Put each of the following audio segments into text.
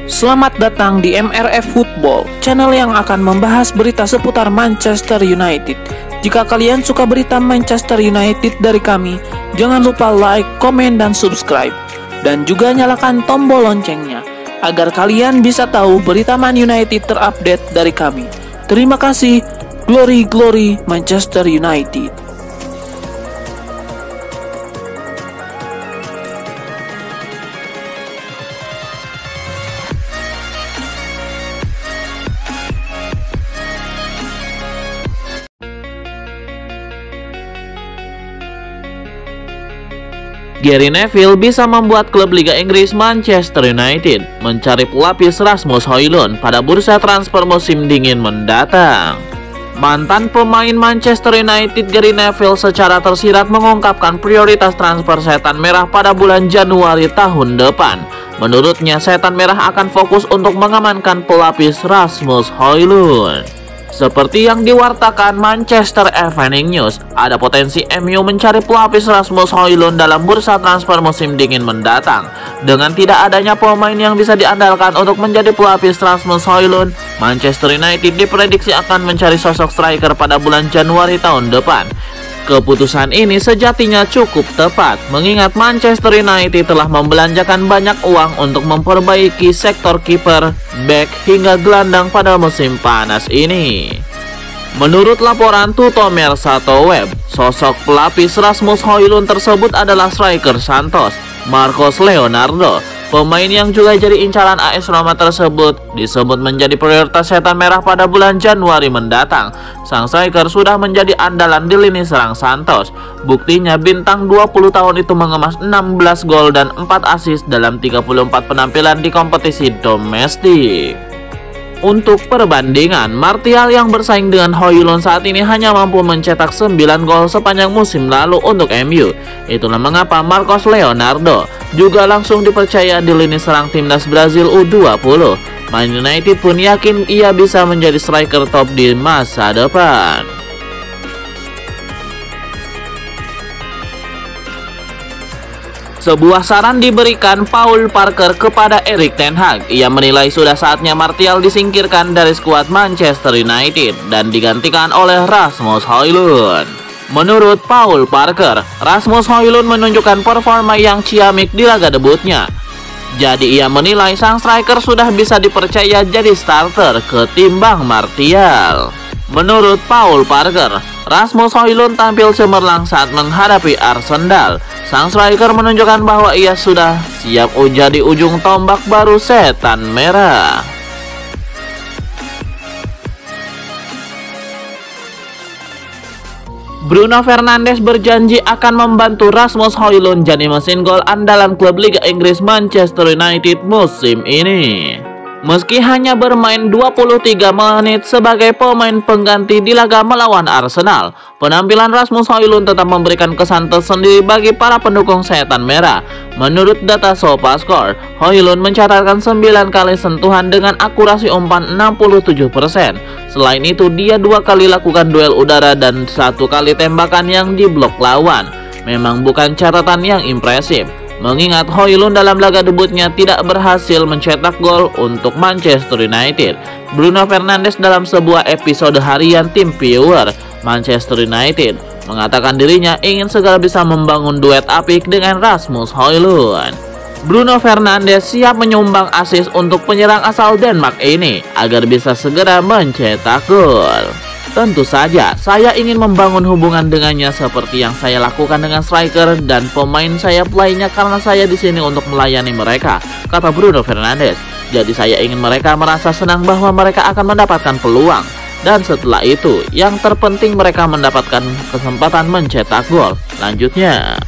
Selamat datang di MRF Football, channel yang akan membahas berita seputar Manchester United. Jika kalian suka berita Manchester United dari kami, jangan lupa like, komen, dan subscribe. Dan juga nyalakan tombol loncengnya, agar kalian bisa tahu berita Man United terupdate dari kami. Terima kasih, Glory Glory Manchester United. Gary Neville bisa membuat klub Liga Inggris Manchester United mencari pelapis Rasmus Højlund pada bursa transfer musim dingin mendatang. Mantan pemain Manchester United Gary Neville secara tersirat mengungkapkan prioritas transfer Setan Merah pada bulan Januari tahun depan. Menurutnya, Setan Merah akan fokus untuk mengamankan pelapis Rasmus Højlund. Seperti yang diwartakan Manchester Evening News, ada potensi MU mencari pelapis Rasmus Højlund dalam bursa transfer musim dingin mendatang. Dengan tidak adanya pemain yang bisa diandalkan untuk menjadi pelapis Rasmus Højlund, Manchester United diprediksi akan mencari sosok striker pada bulan Januari tahun depan. Keputusan ini sejatinya cukup tepat, mengingat Manchester United telah membelanjakan banyak uang untuk memperbaiki sektor kiper, back, hingga gelandang pada musim panas ini. Menurut laporan Tuttomercato Web, sosok pelapis Rasmus Højlund tersebut adalah striker Santos, Marcos Leonardo. Pemain yang juga jadi incaran AS Roma tersebut disebut menjadi prioritas Setan Merah pada bulan Januari mendatang. Sang striker sudah menjadi andalan di lini serang Santos. Buktinya bintang 20 tahun itu mengemas 16 gol dan 4 assist dalam 34 penampilan di kompetisi domestik. Untuk perbandingan, Martial yang bersaing dengan Højlund saat ini hanya mampu mencetak 9 gol sepanjang musim lalu untuk MU. Itulah mengapa Marcos Leonardo juga langsung dipercaya di lini serang timnas Brazil U20. Man United pun yakin ia bisa menjadi striker top di masa depan. Sebuah saran diberikan Paul Parker kepada Erik ten Hag. Ia menilai sudah saatnya Martial disingkirkan dari skuad Manchester United dan digantikan oleh Rasmus Højlund. Menurut Paul Parker, Rasmus Højlund menunjukkan performa yang ciamik di laga debutnya. Jadi ia menilai sang striker sudah bisa dipercaya jadi starter ketimbang Martial. Menurut Paul Parker, Rasmus Højlund tampil cemerlang saat menghadapi Arsenal. Sang striker menunjukkan bahwa ia sudah siap jadi ujung tombak baru Setan Merah. Bruno Fernandes berjanji akan membantu Rasmus Højlund jadi mesin gol andalan klub Liga Inggris Manchester United musim ini. Meski hanya bermain 23 menit sebagai pemain pengganti di laga melawan Arsenal, penampilan Rasmus Højlund tetap memberikan kesan tersendiri bagi para pendukung Setan Merah. Menurut data SofaScore, Højlund mencatatkan 9 kali sentuhan dengan akurasi umpan 67%. Selain itu, dia 2 kali lakukan duel udara dan 1 kali tembakan yang diblok lawan. Memang bukan catatan yang impresif, mengingat Højlund dalam laga debutnya tidak berhasil mencetak gol untuk Manchester United. Bruno Fernandes dalam sebuah episode harian tim Viewer Manchester United mengatakan dirinya ingin segera bisa membangun duet apik dengan Rasmus Højlund. Bruno Fernandes siap menyumbang assist untuk penyerang asal Denmark ini agar bisa segera mencetak gol. Tentu saja, saya ingin membangun hubungan dengannya seperti yang saya lakukan dengan striker dan pemain sayap lainnya karena saya di sini untuk melayani mereka, kata Bruno Fernandes. Jadi saya ingin mereka merasa senang bahwa mereka akan mendapatkan peluang. Dan setelah itu, yang terpenting mereka mendapatkan kesempatan mencetak gol. Lanjutnya,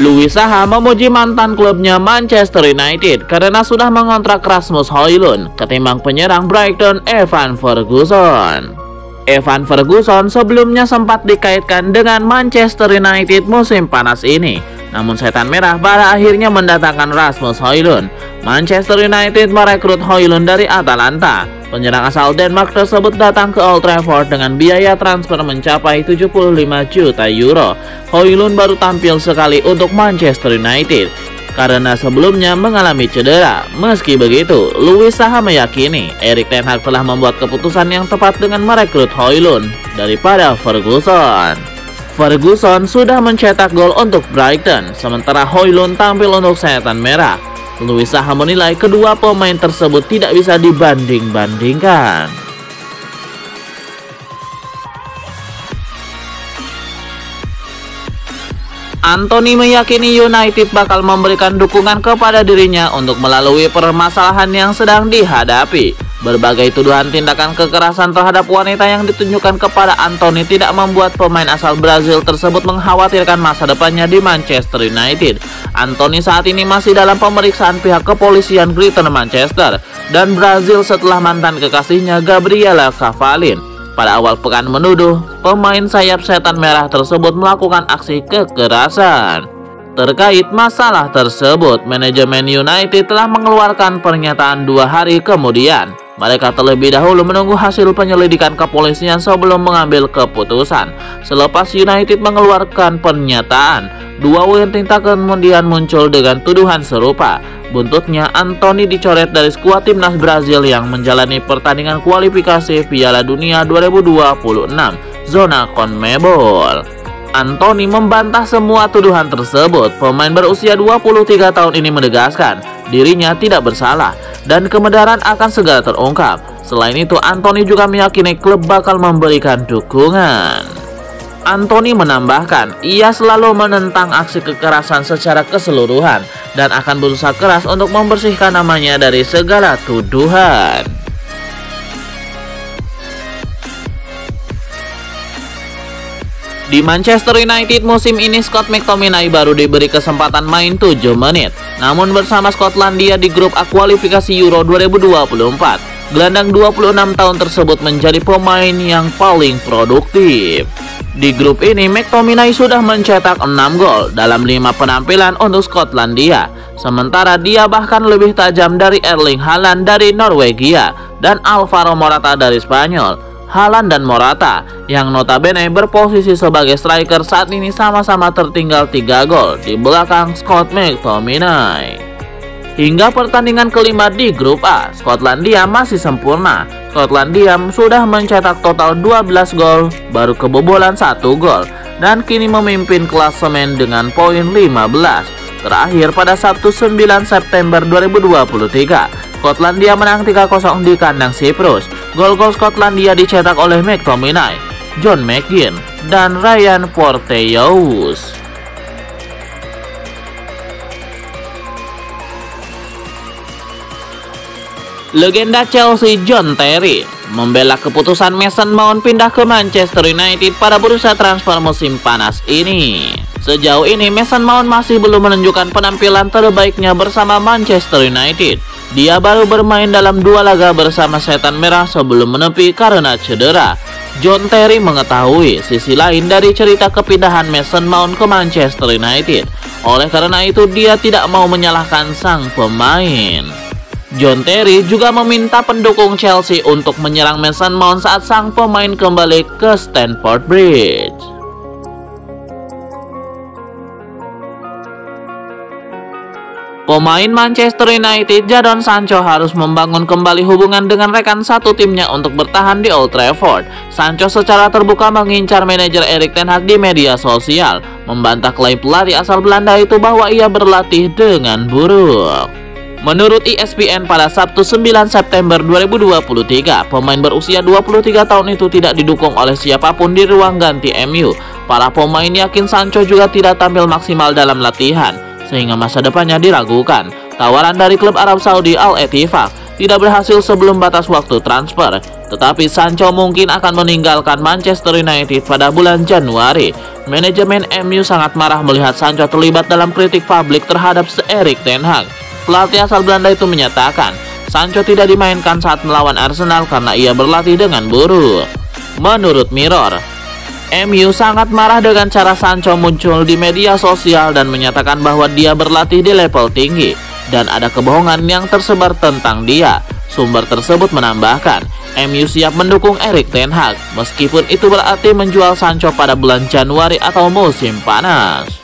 Louis Saha memuji mantan klubnya Manchester United karena sudah mengontrak Rasmus Højlund ketimbang penyerang Brighton Evan Ferguson. Evan Ferguson sebelumnya sempat dikaitkan dengan Manchester United musim panas ini. Namun setan merah pada akhirnya mendatangkan Rasmus Højlund. Manchester United merekrut Højlund dari Atalanta. Penyerang asal Denmark tersebut datang ke Old Trafford dengan biaya transfer mencapai 75 juta euro. Højlund baru tampil sekali untuk Manchester United karena sebelumnya mengalami cedera. Meski begitu, Louis Saha meyakini Erik ten Hag telah membuat keputusan yang tepat dengan merekrut Højlund daripada Ferguson. Ferguson sudah mencetak gol untuk Brighton, sementara Højlund tampil untuk setan merah. Louis Saha menilai kedua pemain tersebut tidak bisa dibanding-bandingkan. Anthony meyakini United bakal memberikan dukungan kepada dirinya untuk melalui permasalahan yang sedang dihadapi. Berbagai tuduhan tindakan kekerasan terhadap wanita yang ditunjukkan kepada Anthony tidak membuat pemain asal Brazil tersebut mengkhawatirkan masa depannya di Manchester United. Anthony saat ini masih dalam pemeriksaan pihak kepolisian Greater Manchester dan Brazil setelah mantan kekasihnya Gabriela Cavallin pada awal pekan menuduh pemain sayap setan merah tersebut melakukan aksi kekerasan. Terkait masalah tersebut, manajemen United telah mengeluarkan pernyataan 2 hari kemudian. Mereka terlebih dahulu menunggu hasil penyelidikan kepolisian sebelum mengambil keputusan. Selepas United mengeluarkan pernyataan, 2 wanita kemudian muncul dengan tuduhan serupa. Buntutnya, Anthony dicoret dari skuad timnas Brazil yang menjalani pertandingan kualifikasi Piala Dunia 2026 zona CONMEBOL. Anthony membantah semua tuduhan tersebut. Pemain berusia 23 tahun ini menegaskan dirinya tidak bersalah dan kebenaran akan segera terungkap. Selain itu, Anthony juga meyakini klub bakal memberikan dukungan. Anthony menambahkan, ia selalu menentang aksi kekerasan secara keseluruhan dan akan berusaha keras untuk membersihkan namanya dari segala tuduhan. Di Manchester United musim ini Scott McTominay baru diberi kesempatan main 7 menit. Namun bersama Skotlandia di grup kualifikasi Euro 2024, gelandang 26 tahun tersebut menjadi pemain yang paling produktif. Di grup ini McTominay sudah mencetak 6 gol dalam 5 penampilan untuk Skotlandia. Sementara dia bahkan lebih tajam dari Erling Haaland dari Norwegia dan Alvaro Morata dari Spanyol. Haaland dan Morata yang notabene berposisi sebagai striker saat ini sama-sama tertinggal 3 gol di belakang Scott McTominay. Hingga pertandingan kelima di grup A, Skotlandia masih sempurna. Skotlandia sudah mencetak total 12 gol, baru kebobolan 1 gol, dan kini memimpin klasemen dengan poin 15. Terakhir pada Sabtu 9 September 2023, Skotlandia menang 3-0 di kandang Siprus. Gol-gol Skotlandia dicetak oleh McTominay, John McGinn, dan Ryan Porteous. Legenda Chelsea John Terry membela keputusan Mason Mount pindah ke Manchester United pada bursa transfer musim panas ini. Sejauh ini Mason Mount masih belum menunjukkan penampilan terbaiknya bersama Manchester United. Dia baru bermain dalam 2 laga bersama setan merah sebelum menepi karena cedera. John Terry mengetahui sisi lain dari cerita kepindahan Mason Mount ke Manchester United. Oleh karena itu dia tidak mau menyalahkan sang pemain. John Terry juga meminta pendukung Chelsea untuk menyerang Mason Mount saat sang pemain kembali ke Stamford Bridge. Pemain Manchester United Jadon Sancho harus membangun kembali hubungan dengan rekan satu timnya untuk bertahan di Old Trafford. Sancho secara terbuka mengincar manajer Erik ten Hag di media sosial, membantah klaim pelatih asal Belanda itu bahwa ia berlatih dengan buruk. Menurut ESPN pada Sabtu 9 September 2023, pemain berusia 23 tahun itu tidak didukung oleh siapapun di ruang ganti MU. Para pemain yakin Sancho juga tidak tampil maksimal dalam latihan, sehingga masa depannya diragukan. Tawaran dari klub Arab Saudi Al-Ettifaq tidak berhasil sebelum batas waktu transfer, tetapi Sancho mungkin akan meninggalkan Manchester United pada bulan Januari. Manajemen MU sangat marah melihat Sancho terlibat dalam kritik publik terhadap Erik ten Hag. Pelatih asal Belanda itu menyatakan Sancho tidak dimainkan saat melawan Arsenal karena ia berlatih dengan buruk. Menurut Mirror, MU sangat marah dengan cara Sancho muncul di media sosial dan menyatakan bahwa dia berlatih di level tinggi dan ada kebohongan yang tersebar tentang dia. Sumber tersebut menambahkan, MU siap mendukung Erik ten Hag meskipun itu berarti menjual Sancho pada bulan Januari atau musim panas.